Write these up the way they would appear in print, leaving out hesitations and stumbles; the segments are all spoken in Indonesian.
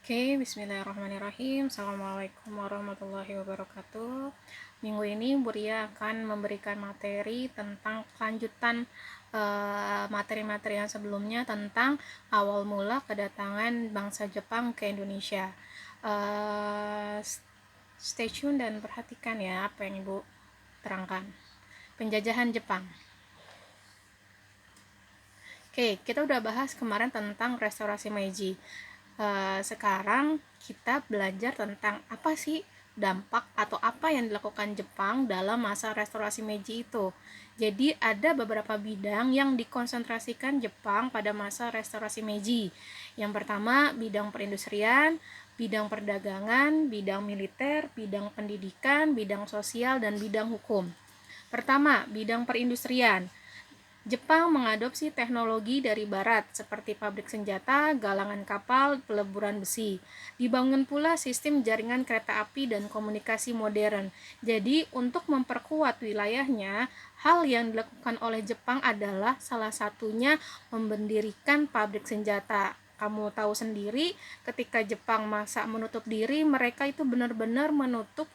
Oke, bismillahirrahmanirrahim. Assalamualaikum warahmatullahi wabarakatuh. Minggu ini Bu Ria akan memberikan materi tentang kelanjutan materi-materi yang sebelumnya tentang awal mula kedatangan bangsa Jepang ke Indonesia. Stay tune dan perhatikan ya apa yang Ibu terangkan. Penjajahan Jepang. Oke, kita udah bahas kemarin tentang restorasi Meiji. Sekarang kita belajar tentang apa sih dampak atau apa yang dilakukan Jepang dalam masa restorasi Meiji itu. Jadi ada beberapa bidang yang dikonsentrasikan Jepang pada masa restorasi Meiji. Yang pertama, bidang perindustrian, bidang perdagangan, bidang militer, bidang pendidikan, bidang sosial, dan bidang hukum. Pertama, bidang perindustrian. Jepang mengadopsi teknologi dari barat seperti pabrik senjata, galangan kapal, peleburan besi. Dibangun pula sistem jaringan kereta api dan komunikasi modern. Jadi, untuk memperkuat wilayahnya, hal yang dilakukan oleh Jepang adalah salah satunya mendirikan pabrik senjata. Kamu tahu sendiri, ketika Jepang masa menutup diri, mereka itu benar-benar menutup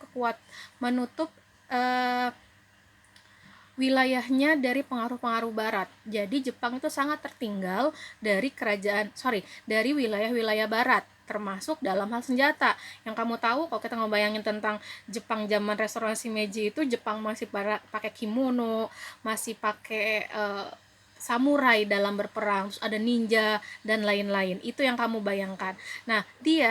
wilayahnya dari pengaruh-pengaruh barat. Jadi Jepang itu sangat tertinggal dari dari wilayah-wilayah barat, termasuk dalam hal senjata. Yang kamu tahu, kalau kita ngebayangin tentang Jepang zaman restorasi Meiji itu, Jepang masih pakai kimono, masih pakai samurai dalam berperang, terus ada ninja dan lain-lain. Itu yang kamu bayangkan. Nah,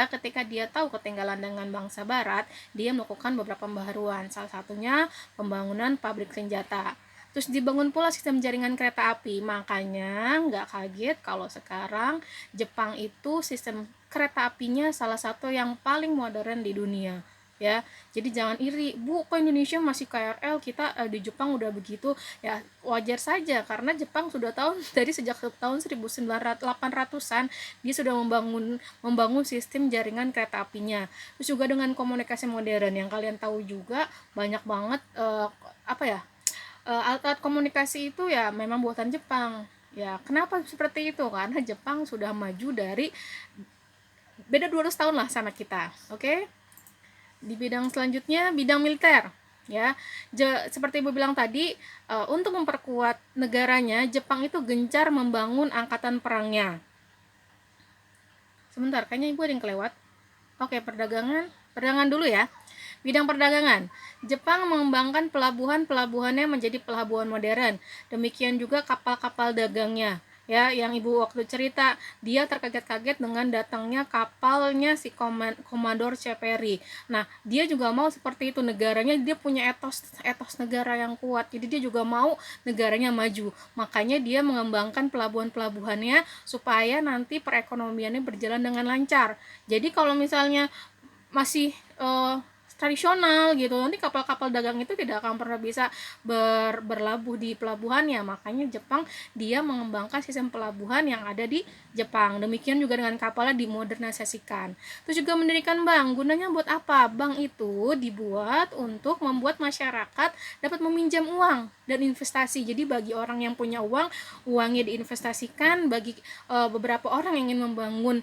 ketika dia tahu ketinggalan dengan bangsa barat, dia melakukan beberapa pembaharuan. Salah satunya pembangunan pabrik senjata. Terus dibangun pula sistem jaringan kereta api. Makanya nggak kaget kalau sekarang Jepang itu sistem kereta apinya salah satu yang paling modern di dunia. Ya, jadi jangan iri, Bu, kok Indonesia masih KRL, kita di Jepang udah begitu. Ya, wajar saja karena Jepang sudah dari sejak tahun 1800-an dia sudah membangun sistem jaringan kereta apinya. Terus juga dengan komunikasi modern yang kalian tahu juga banyak banget alat-alat komunikasi itu ya memang buatan Jepang. Ya, kenapa seperti itu? Karena Jepang sudah maju dari beda 200 tahun lah sama kita. Oke? Di bidang selanjutnya, bidang militer. Ya, seperti Ibu bilang tadi, untuk memperkuat negaranya, Jepang itu gencar membangun angkatan perangnya. Sebentar, kayaknya Ibu ada yang kelewat. Oke, perdagangan dulu ya. Bidang perdagangan, Jepang mengembangkan pelabuhannya menjadi pelabuhan modern. Demikian juga kapal-kapal dagangnya. Ya, yang Ibu waktu cerita, dia terkaget-kaget dengan datangnya kapalnya si Komandor Ceperi. Nah, dia juga mau seperti itu, negaranya dia punya etos negara yang kuat. Jadi dia juga mau negaranya maju. Makanya dia mengembangkan pelabuhan-pelabuhannya supaya nanti perekonomiannya berjalan dengan lancar. Jadi kalau misalnya masih tradisional gitu, nanti kapal-kapal dagang itu tidak akan pernah bisa berlabuh di pelabuhannya. Makanya Jepang dia mengembangkan sistem pelabuhan yang ada di Jepang. Demikian juga dengan kapalnya dimodernisasikan. Terus juga mendirikan bank. Gunanya buat apa? Bank itu dibuat untuk membuat masyarakat dapat meminjam uang dan investasi. Jadi bagi orang yang punya uang, uangnya diinvestasikan. Bagi beberapa orang yang ingin membangun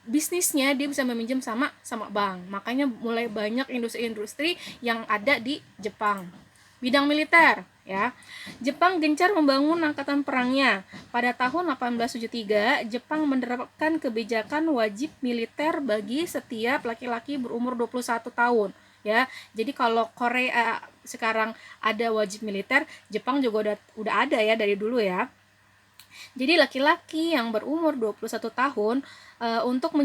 bisnisnya, dia bisa meminjam sama bank. Makanya mulai banyak industri-industri yang ada di Jepang. Bidang militer, ya. Jepang gencar membangun angkatan perangnya. Pada tahun 1873, Jepang menerapkan kebijakan wajib militer bagi setiap laki-laki berumur 21 tahun. Ya, jadi kalau Korea sekarang ada wajib militer, Jepang juga udah ada ya dari dulu ya. Jadi laki-laki yang berumur 21 tahun untuk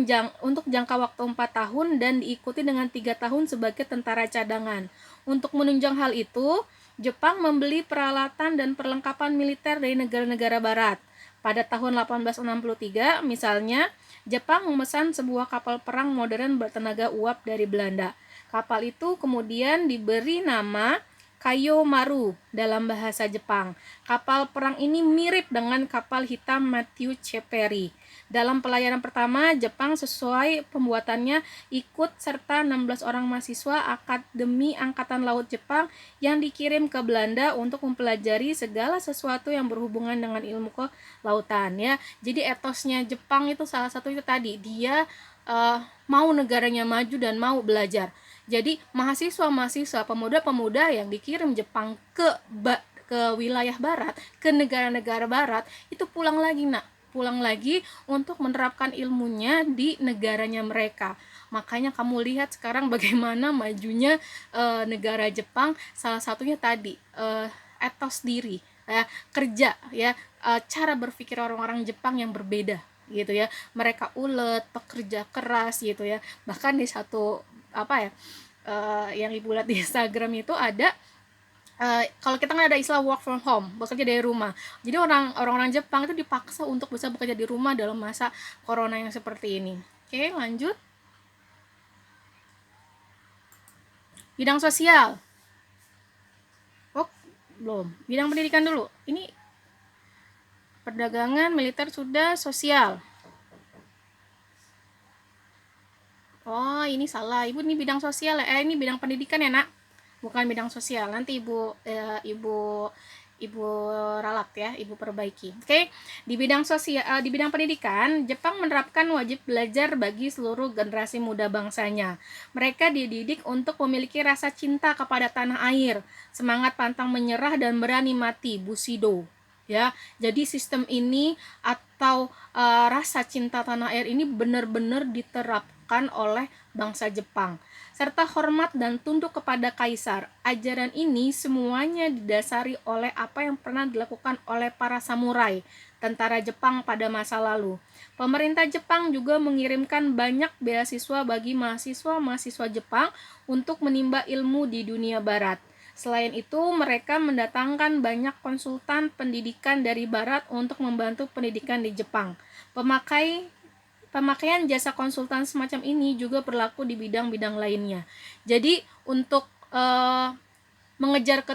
jangka waktu 4 tahun dan diikuti dengan 3 tahun sebagai tentara cadangan. Untuk menunjang hal itu, Jepang membeli peralatan dan perlengkapan militer dari negara-negara barat. Pada tahun 1863, misalnya, Jepang memesan sebuah kapal perang modern bertenaga uap dari Belanda. Kapal itu kemudian diberi nama Kayomaru dalam bahasa Jepang. Kapal perang ini mirip dengan kapal hitam Matthew C. Perry. Dalam pelayaran pertama, Jepang sesuai pembuatannya ikut serta 16 orang mahasiswa Akademi Angkatan Laut Jepang yang dikirim ke Belanda untuk mempelajari segala sesuatu yang berhubungan dengan ilmu kelautan ya. Jadi etosnya Jepang itu salah satu itu tadi, dia mau negaranya maju dan mau belajar. Jadi mahasiswa-mahasiswa, pemuda-pemuda yang dikirim Jepang ke wilayah barat, ke negara-negara barat, itu pulang lagi untuk menerapkan ilmunya di negaranya mereka. Makanya kamu lihat sekarang bagaimana majunya negara Jepang, salah satunya tadi etos diri ya, kerja ya, cara berpikir orang-orang Jepang yang berbeda gitu ya. Mereka ulet, pekerja keras gitu ya. Bahkan di satu yang ibu lihat di Instagram itu ada kalau kita kan ada istilah work from home, bekerja dari rumah. Jadi orang-orang Jepang itu dipaksa untuk bisa bekerja di rumah dalam masa corona yang seperti ini. Oke, lanjut. Bidang sosial. Oh, belum. Bidang pendidikan dulu. Ini perdagangan, militer sudah, sosial. Oh, ini salah. Ibu ini bidang sosial ya. Ini bidang pendidikan ya, Nak. Bukan bidang sosial. Nanti ibu ralat ya, ibu perbaiki. Oke. Di bidang sosial, di bidang pendidikan, Jepang menerapkan wajib belajar bagi seluruh generasi muda bangsanya. Mereka dididik untuk memiliki rasa cinta kepada tanah air, semangat pantang menyerah dan berani mati, Bushido. Ya, jadi sistem ini atau rasa cinta tanah air ini benar-benar diterapkan oleh bangsa Jepang, serta hormat dan tunduk kepada kaisar. Ajaran ini semuanya didasari oleh apa yang pernah dilakukan oleh para samurai, tentara Jepang pada masa lalu. Pemerintah Jepang juga mengirimkan banyak beasiswa bagi mahasiswa-mahasiswa Jepang untuk menimba ilmu di dunia barat. Selain itu, mereka mendatangkan banyak konsultan pendidikan dari barat untuk membantu pendidikan di Jepang. Pemakaian jasa konsultan semacam ini juga berlaku di bidang-bidang lainnya. Jadi, untuk mengejar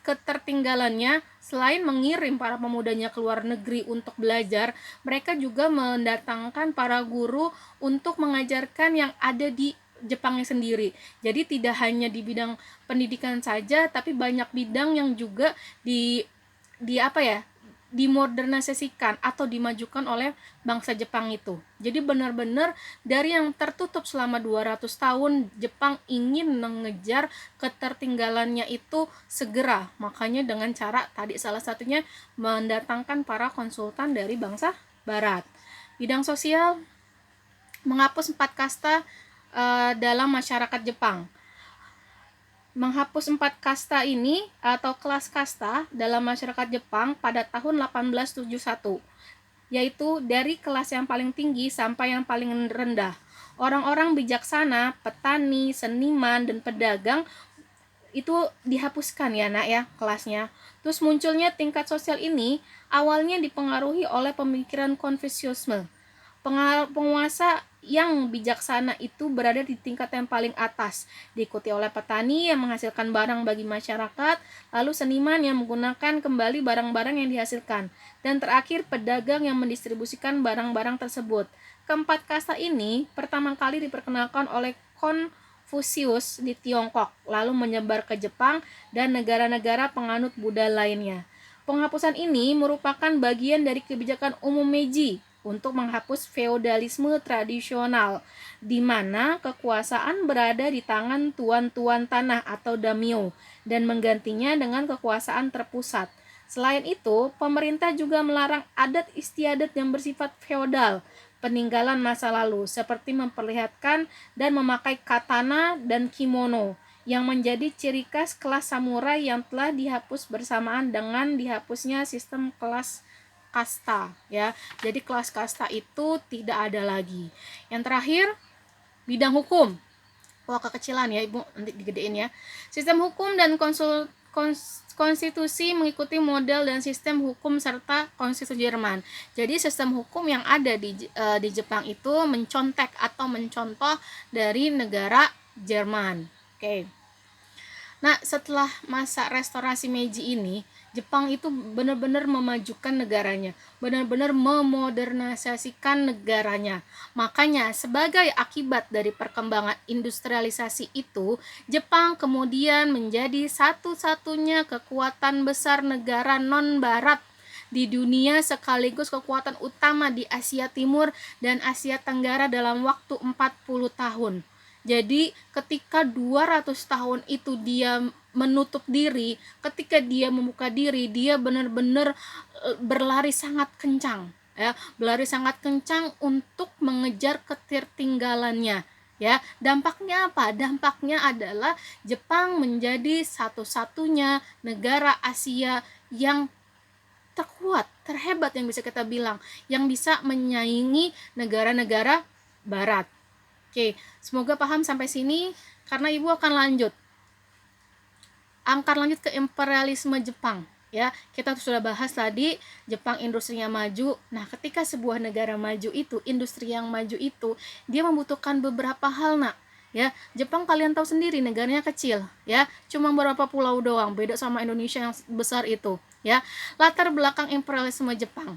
ketertinggalannya, selain mengirim para pemudanya ke luar negeri untuk belajar, mereka juga mendatangkan para guru untuk mengajarkan yang ada di Jepangnya sendiri. Jadi tidak hanya di bidang pendidikan saja, tapi banyak bidang yang juga dimodernisasikan atau dimajukan oleh bangsa Jepang itu. Jadi benar-benar dari yang tertutup selama 200 tahun, Jepang ingin mengejar ketertinggalannya itu segera. Makanya dengan cara tadi salah satunya mendatangkan para konsultan dari bangsa barat. Bidang sosial, menghapus 4 kasta dalam masyarakat Jepang. Menghapus 4 kasta ini atau kelas kasta dalam masyarakat Jepang pada tahun 1871, yaitu dari kelas yang paling tinggi sampai yang paling rendah. Orang-orang bijaksana, petani, seniman, dan pedagang itu dihapuskan ya, Nak ya, kelasnya. Terus munculnya tingkat sosial ini awalnya dipengaruhi oleh pemikiran Konfusiusme. Penguasa yang bijaksana itu berada di tingkat yang paling atas, diikuti oleh petani yang menghasilkan barang bagi masyarakat, lalu seniman yang menggunakan kembali barang-barang yang dihasilkan, dan terakhir pedagang yang mendistribusikan barang-barang tersebut. Keempat kasta ini pertama kali diperkenalkan oleh Konfusius di Tiongkok, lalu menyebar ke Jepang dan negara-negara penganut Buddha lainnya. Penghapusan ini merupakan bagian dari kebijakan umum Meiji untuk menghapus feodalisme tradisional, di mana kekuasaan berada di tangan tuan-tuan tanah atau daimyo dan menggantinya dengan kekuasaan terpusat. Selain itu, pemerintah juga melarang adat istiadat yang bersifat feodal, peninggalan masa lalu, seperti memperlihatkan dan memakai katana dan kimono, yang menjadi ciri khas kelas samurai yang telah dihapus bersamaan dengan dihapusnya sistem kelas kasta ya. Jadi kelas kasta itu tidak ada lagi. Yang terakhir, bidang hukum. Wah, kekecilan ya Ibu, nanti digedein ya. Sistem hukum dan konstitusi mengikuti model dan sistem hukum serta konstitusi Jerman. Jadi sistem hukum yang ada di Jepang itu mencontoh dari negara Jerman. Oke. Nah, setelah masa restorasi Meiji ini, Jepang itu benar-benar memajukan negaranya, benar-benar memodernisasikan negaranya. Makanya, sebagai akibat dari perkembangan industrialisasi itu, Jepang kemudian menjadi satu-satunya kekuatan besar negara non-barat di dunia sekaligus kekuatan utama di Asia Timur dan Asia Tenggara dalam waktu 40 tahun. Jadi ketika 200 tahun itu dia menutup diri, ketika dia membuka diri, dia benar-benar berlari sangat kencang, ya, berlari sangat kencang untuk mengejar ketertinggalannya. Ya, dampaknya apa? Dampaknya adalah Jepang menjadi satu-satunya negara Asia yang terkuat, terhebat yang bisa kita bilang, yang bisa menyaingi negara-negara barat. Oke, semoga paham sampai sini karena Ibu akan lanjut ke imperialisme Jepang. Ya, kita sudah bahas tadi Jepang industrinya maju. Nah, ketika sebuah negara maju itu, industri yang maju itu, dia membutuhkan beberapa hal, Nak. Ya, Jepang kalian tahu sendiri negaranya kecil, ya, cuma beberapa pulau doang, beda sama Indonesia yang besar itu, ya. Latar belakang imperialisme Jepang.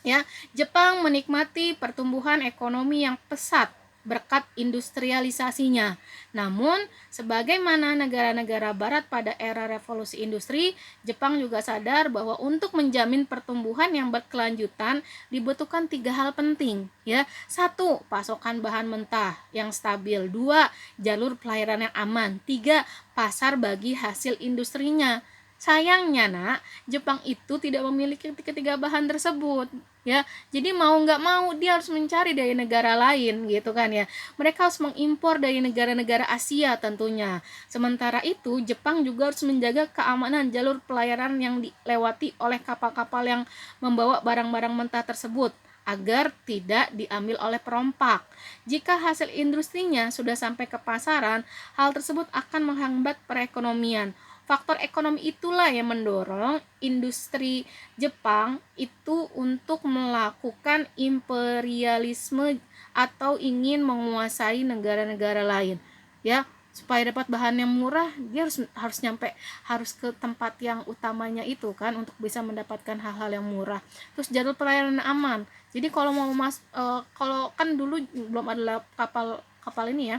Ya, Jepang menikmati pertumbuhan ekonomi yang pesat berkat industrialisasinya. Namun, sebagaimana negara-negara barat pada era revolusi industri, Jepang juga sadar bahwa untuk menjamin pertumbuhan yang berkelanjutan dibutuhkan 3 hal penting, ya. 1. Pasokan bahan mentah yang stabil. 2. Jalur pelayaran yang aman. 3. Pasar bagi hasil industrinya. Sayangnya, Nak, Jepang itu tidak memiliki ketiga bahan tersebut, ya. Jadi mau nggak mau dia harus mencari dari negara lain, gitu kan ya. Mereka harus mengimpor dari negara-negara Asia tentunya. Sementara itu, Jepang juga harus menjaga keamanan jalur pelayaran yang dilewati oleh kapal-kapal yang membawa barang-barang mentah tersebut agar tidak diambil oleh perompak. Jika hasil industrinya sudah sampai ke pasaran, hal tersebut akan menghambat perekonomian. Faktor ekonomi itulah yang mendorong industri Jepang itu untuk melakukan imperialisme atau ingin menguasai negara-negara lain, ya. Supaya dapat bahan yang murah, dia harus ke tempat yang utamanya itu kan, untuk bisa mendapatkan hal-hal yang murah. Terus jalur pelayanan aman. Jadi kalau kalau kan dulu belum ada kapal ini ya,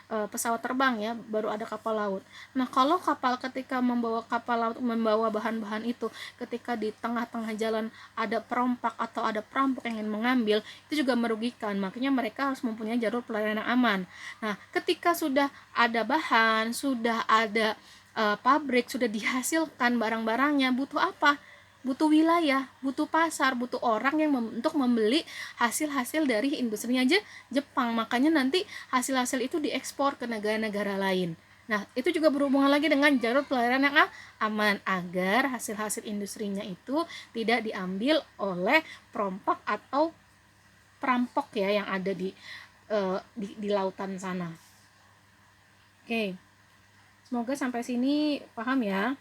pesawat terbang ya, baru ada kapal laut. Nah, kalau ketika membawa kapal laut membawa bahan-bahan itu, ketika di tengah-tengah jalan ada perompak atau ada perampok yang ingin mengambil, itu juga merugikan. Makanya mereka harus mempunyai jalur pelayanan yang aman. Nah, ketika sudah ada bahan, sudah ada pabrik, sudah dihasilkan barang-barangnya, butuh apa? Butuh wilayah, butuh pasar, butuh orang yang untuk membeli hasil-hasil dari industrinya aja Jepang. Makanya nanti hasil-hasil itu diekspor ke negara-negara lain. Nah, itu juga berhubungan lagi dengan jalur pelayaran yang aman agar hasil-hasil industrinya itu tidak diambil oleh perompak atau perampok ya yang ada di lautan sana. Oke. Semoga sampai sini paham ya.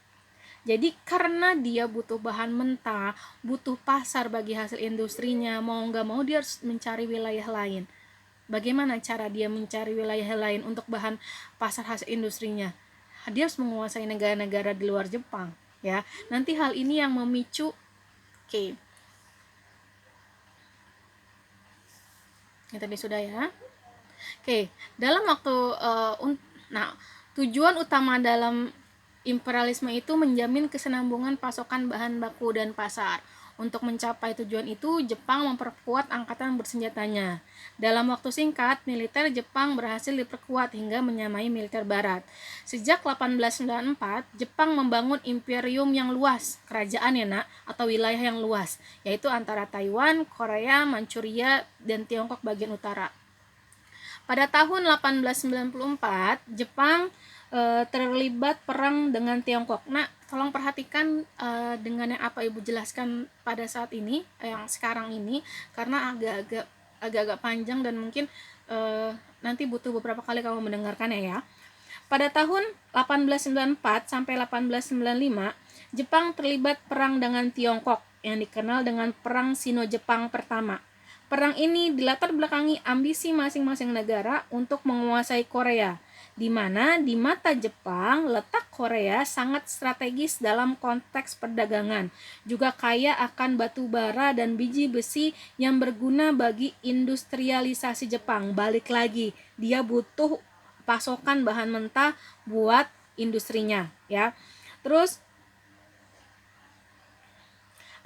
Jadi karena dia butuh bahan mentah, butuh pasar bagi hasil industrinya, mau nggak mau dia harus mencari wilayah lain. Bagaimana cara dia mencari wilayah lain untuk bahan pasar hasil industrinya? Dia harus menguasai negara-negara di luar Jepang, ya. Nanti hal ini yang memicu, oke. Ini tadi sudah ya. Oke, dalam waktu tujuan utama dalam imperialisme itu menjamin kesinambungan pasokan bahan baku dan pasar. Untuk mencapai tujuan itu, Jepang memperkuat angkatan bersenjatanya. Dalam waktu singkat, militer Jepang berhasil diperkuat hingga menyamai militer barat. Sejak 1894, Jepang membangun imperium yang luas, kerajaan ya nak, atau wilayah yang luas, yaitu antara Taiwan, Korea, Manchuria, dan Tiongkok bagian utara. Pada tahun 1894, Jepang terlibat perang dengan Tiongkok. Nah, tolong perhatikan dengan yang apa Ibu jelaskan pada saat ini, yang sekarang ini, karena agak-agak panjang dan mungkin nanti butuh beberapa kali kamu mendengarkannya ya. Pada tahun 1894 sampai 1895, Jepang terlibat perang dengan Tiongkok yang dikenal dengan Perang Sino-Jepang pertama. Perang ini dilatar belakangi ambisi masing-masing negara untuk menguasai Korea, di mana di mata Jepang letak Korea sangat strategis dalam konteks perdagangan, juga kaya akan batu bara dan biji besi yang berguna bagi industrialisasi Jepang. Balik lagi, dia butuh pasokan bahan mentah buat industrinya, ya. Terus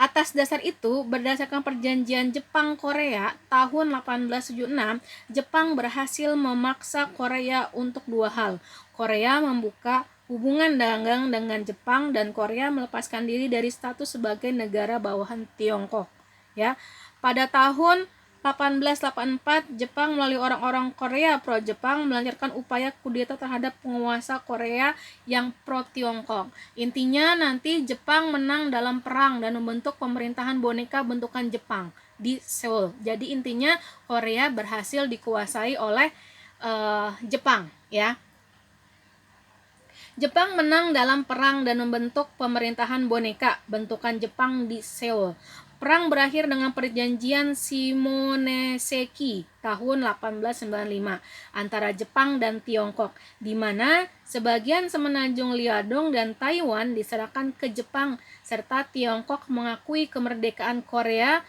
atas dasar itu, berdasarkan perjanjian Jepang-Korea tahun 1876, Jepang berhasil memaksa Korea untuk dua hal. Korea membuka hubungan dagang dengan Jepang dan Korea melepaskan diri dari status sebagai negara bawahan Tiongkok. Ya, pada tahun 1884, Jepang melalui orang-orang Korea pro-Jepang melancarkan upaya kudeta terhadap penguasa Korea yang pro-Tiongkok. Intinya nanti Jepang menang dalam perang dan membentuk pemerintahan boneka bentukan Jepang di Seoul. Jadi intinya Korea berhasil dikuasai oleh Jepang, ya. Jepang menang dalam perang dan membentuk pemerintahan boneka bentukan Jepang di Seoul. Perang berakhir dengan perjanjian Shimonoseki tahun 1895 antara Jepang dan Tiongkok, di mana sebagian semenanjung Liaodong dan Taiwan diserahkan ke Jepang serta Tiongkok mengakui kemerdekaan Korea.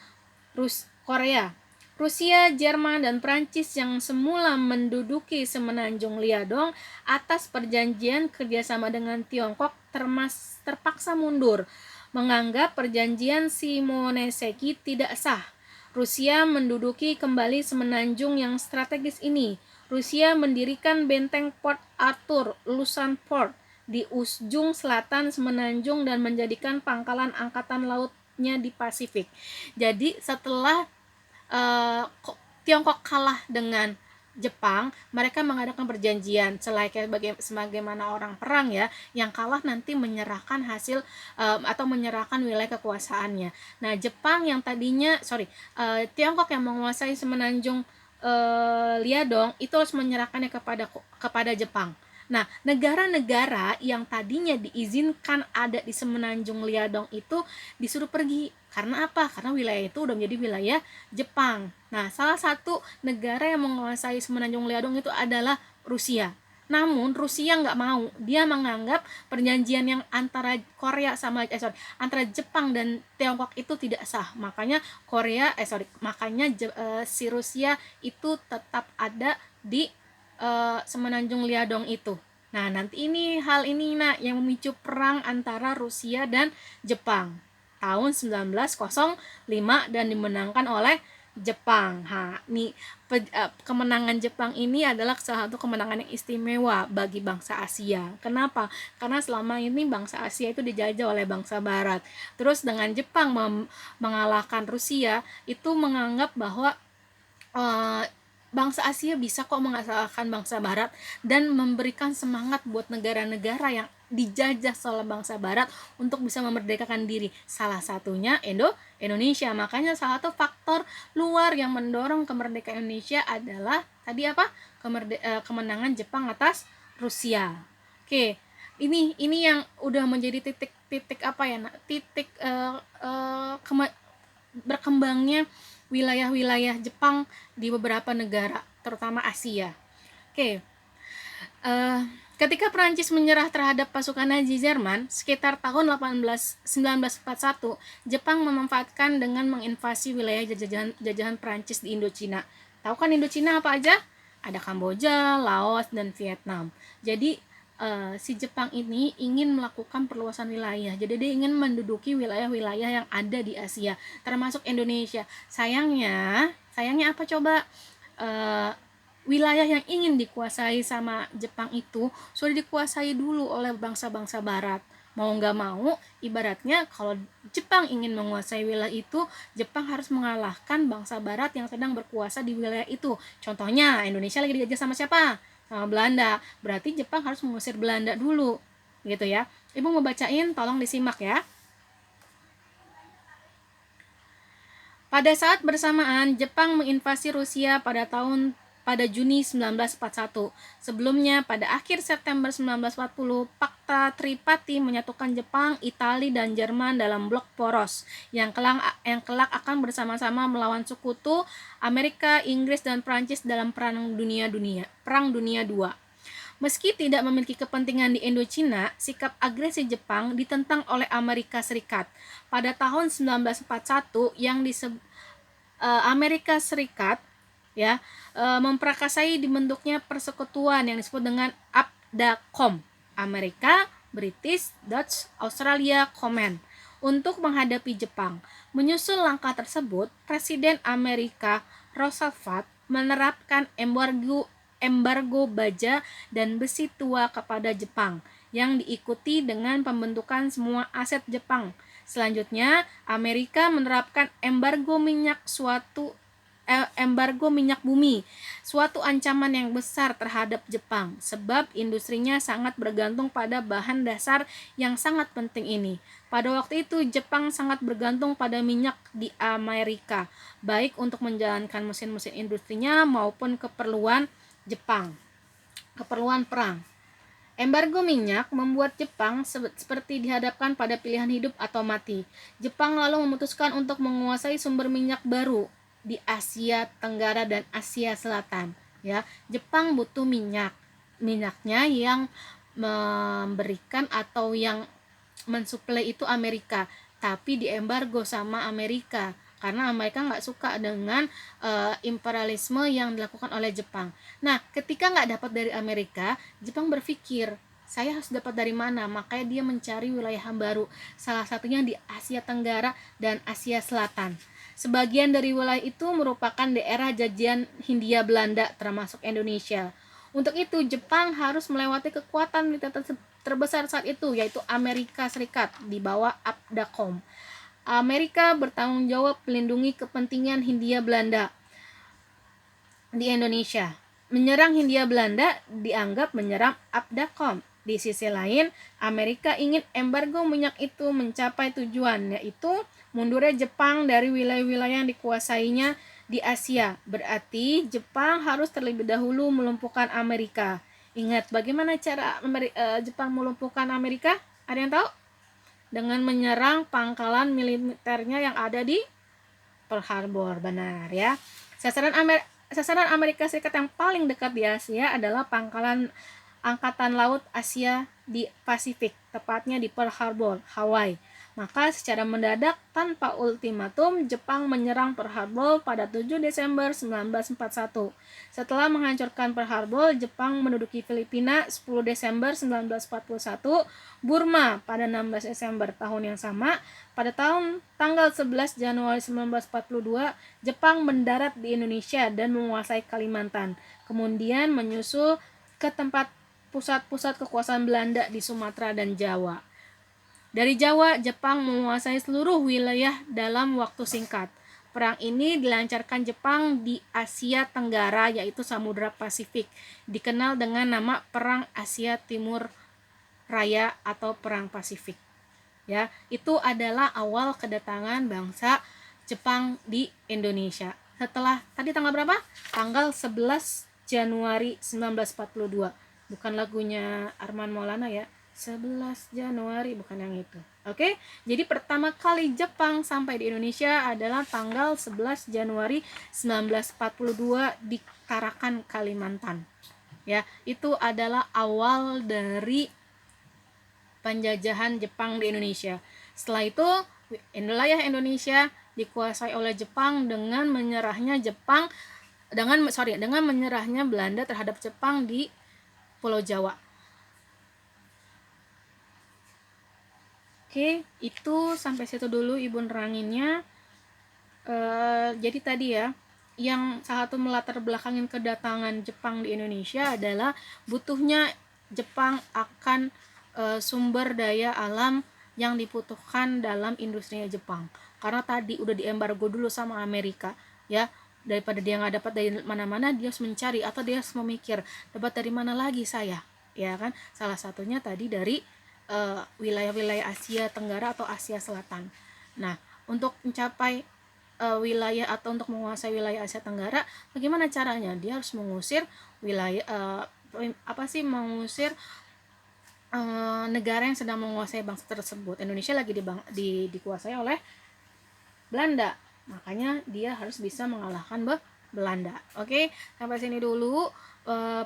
Rusia, Jerman, dan Prancis yang semula menduduki semenanjung Liaodong atas perjanjian kerjasama dengan Tiongkok terpaksa mundur, menganggap perjanjian Shimonoseki tidak sah. Rusia menduduki kembali semenanjung yang strategis ini. Rusia mendirikan benteng Port Arthur, Luzon Port, di ujung selatan semenanjung dan menjadikan pangkalan angkatan lautnya di Pasifik. Jadi setelah Tiongkok kalah dengan Jepang, mereka mengadakan perjanjian sebagaimana orang perang, ya, yang kalah nanti menyerahkan hasil atau menyerahkan wilayah kekuasaannya. Nah, Tiongkok yang menguasai semenanjung Liaodong itu harus menyerahkannya kepada Jepang. Nah, negara-negara yang tadinya diizinkan ada di semenanjung Liaodong itu disuruh pergi. Karena apa? Karena wilayah itu udah menjadi wilayah Jepang. Nah, salah satu negara yang menguasai semenanjung Liaodong itu adalah Rusia. Namun Rusia nggak mau. Dia menganggap perjanjian yang antara antara Jepang dan Tiongkok itu tidak sah. Makanya si Rusia itu tetap ada di semenanjung Liaodong itu. Nah, nanti hal ini yang memicu perang antara Rusia dan Jepang tahun 1905 dan dimenangkan oleh Jepang. Kemenangan Jepang ini adalah salah satu kemenangan yang istimewa bagi bangsa Asia. Kenapa? Karena selama ini bangsa Asia itu dijajah oleh bangsa Barat. Terus dengan Jepang mengalahkan Rusia, itu menganggap bahwa bangsa Asia bisa kok mengalahkan bangsa Barat dan memberikan semangat buat negara-negara yang dijajah oleh bangsa Barat untuk bisa memerdekakan diri. Salah satunya Indonesia. Makanya salah satu faktor luar yang mendorong kemerdekaan Indonesia adalah tadi kemenangan Jepang atas Rusia. Oke, ini yang udah menjadi titik berkembangnya wilayah-wilayah Jepang di beberapa negara, terutama Asia. Oke. Ketika Prancis menyerah terhadap pasukan Nazi Jerman sekitar tahun 1941, Jepang memanfaatkan dengan menginvasi wilayah jajahan Prancis di Indochina. Tahu kan Indochina apa aja? Ada Kamboja, Laos, dan Vietnam. Jadi si Jepang ini ingin melakukan perluasan wilayah. Jadi dia ingin menduduki wilayah-wilayah yang ada di Asia, termasuk Indonesia. Sayangnya apa coba? Wilayah yang ingin dikuasai sama Jepang itu sudah dikuasai dulu oleh bangsa-bangsa Barat. Mau nggak mau, ibaratnya kalau Jepang ingin menguasai wilayah itu, Jepang harus mengalahkan bangsa Barat yang sedang berkuasa di wilayah itu. Contohnya, Indonesia lagi dijajah sama siapa? Sama Belanda. Berarti Jepang harus mengusir Belanda dulu, gitu ya. Ibu mau bacain, tolong disimak ya. Pada saat bersamaan, Jepang menginvasi Rusia pada Juni 1941. Sebelumnya, pada akhir September 1940, Fakta kata Tripati menyatukan Jepang, Italia, dan Jerman dalam blok poros yang kelak akan bersama-sama melawan sekutu Amerika, Inggris, dan Prancis dalam Perang Dunia II. Meski tidak memiliki kepentingan di Indochina, sikap agresi Jepang ditentang oleh Amerika Serikat. Pada tahun 1941 Amerika Serikat ya memprakarsai dibentuknya persekutuan yang disebut dengan APDACOM, Amerika, British, Dutch, Australia Command, untuk menghadapi Jepang. Menyusul langkah tersebut, Presiden Amerika Roosevelt menerapkan embargo baja dan besi tua kepada Jepang yang diikuti dengan pembentukan semua aset Jepang. Selanjutnya, Amerika menerapkan embargo minyak bumi, suatu ancaman yang besar terhadap Jepang sebab industrinya sangat bergantung pada bahan dasar yang sangat penting ini. Pada waktu itu Jepang sangat bergantung pada minyak di Amerika, baik untuk menjalankan mesin-mesin industrinya maupun keperluan perang. Embargo minyak membuat Jepang seperti dihadapkan pada pilihan hidup atau mati. Jepang lalu memutuskan untuk menguasai sumber minyak baru di Asia Tenggara dan Asia Selatan. Ya, Jepang butuh minyaknya yang memberikan atau yang mensuplai itu Amerika, tapi diembargo sama Amerika karena Amerika nggak suka dengan imperialisme yang dilakukan oleh Jepang. Nah, ketika nggak dapat dari Amerika, Jepang berpikir, saya harus dapat dari mana? Makanya dia mencari wilayah baru, salah satunya di Asia Tenggara dan Asia Selatan. Sebagian dari wilayah itu merupakan daerah jajahan Hindia Belanda, termasuk Indonesia. Untuk itu, Jepang harus melewati kekuatan militer terbesar saat itu, yaitu Amerika Serikat di bawah APDACOM. Amerika bertanggung jawab melindungi kepentingan Hindia Belanda di Indonesia. Menyerang Hindia Belanda dianggap menyerang APDACOM. Di sisi lain, Amerika ingin embargo minyak itu mencapai tujuan, yaitu mundurnya Jepang dari wilayah-wilayah yang dikuasainya di Asia. Berarti Jepang harus terlebih dahulu melumpuhkan Amerika. Ingat bagaimana cara Jepang melumpuhkan Amerika? Ada yang tahu? Dengan menyerang pangkalan militernya yang ada di Pearl Harbor. Benar ya. Sasaran Amerika Serikat yang paling dekat di Asia adalah pangkalan Angkatan Laut Asia di Pasifik, tepatnya di Pearl Harbor, Hawaii. Maka secara mendadak tanpa ultimatum, Jepang menyerang Pearl Harbor pada 7 Desember 1941. Setelah menghancurkan Pearl Harbor, Jepang menduduki Filipina 10 Desember 1941, Burma pada 16 Desember tahun yang sama. Pada tanggal 11 Januari 1942, Jepang mendarat di Indonesia dan menguasai Kalimantan. Kemudian menyusul ke tempat pusat-pusat kekuasaan Belanda di Sumatera dan Jawa. Dari Jawa, Jepang menguasai seluruh wilayah dalam waktu singkat. Perang ini dilancarkan Jepang di Asia Tenggara, yaitu Samudra Pasifik, dikenal dengan nama Perang Asia Timur Raya atau Perang Pasifik. Ya, itu adalah awal kedatangan bangsa Jepang di Indonesia. Setelah tadi tanggal berapa? Tanggal 11 Januari 1942. Bukan lagunya Arman Maulana ya. 11 Januari, bukan yang itu. Oke, jadi pertama kali Jepang sampai di Indonesia adalah tanggal 11 Januari 1942 di Tarakan, Kalimantan. Ya, itu adalah awal dari penjajahan Jepang di Indonesia. Setelah itu, wilayah Indonesia dikuasai oleh Jepang dengan menyerahnya Belanda terhadap Jepang di Pulau Jawa. Oke, itu sampai situ dulu Ibu neranginnya. Jadi tadi ya, yang salah satu melatar belakangin kedatangan Jepang di Indonesia adalah butuhnya Jepang akan sumber daya alam yang dibutuhkan dalam industrinya Jepang. Karena tadi udah diembargo dulu sama Amerika, ya. Daripada dia nggak dapat dari mana-mana, dia harus mencari atau dia harus memikir dapat dari mana lagi saya, ya kan? Salah satunya tadi dari wilayah-wilayah Asia Tenggara atau Asia Selatan. Nah, untuk mencapai wilayah atau untuk menguasai wilayah Asia Tenggara, bagaimana caranya? Dia harus mengusir wilayah mengusir negara yang sedang menguasai bangsa tersebut. Indonesia lagi dikuasai oleh Belanda, makanya dia harus bisa mengalahkan Belanda. Oke, sampai sini dulu.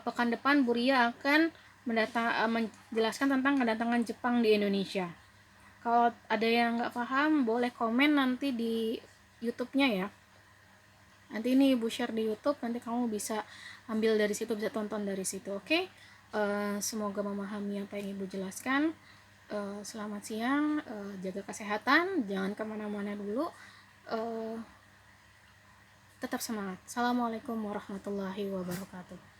Pekan depan Buria akan menjelaskan tentang kedatangan Jepang di Indonesia. Kalau ada yang nggak paham, boleh komen nanti di YouTube-nya ya. Nanti ini Ibu share di YouTube, nanti kamu bisa ambil dari situ, bisa tonton dari situ. Oke. Semoga memahami apa yang Ibu jelaskan. Selamat siang, jaga kesehatan, jangan kemana-mana dulu. Tetap semangat. Assalamualaikum warahmatullahi wabarakatuh.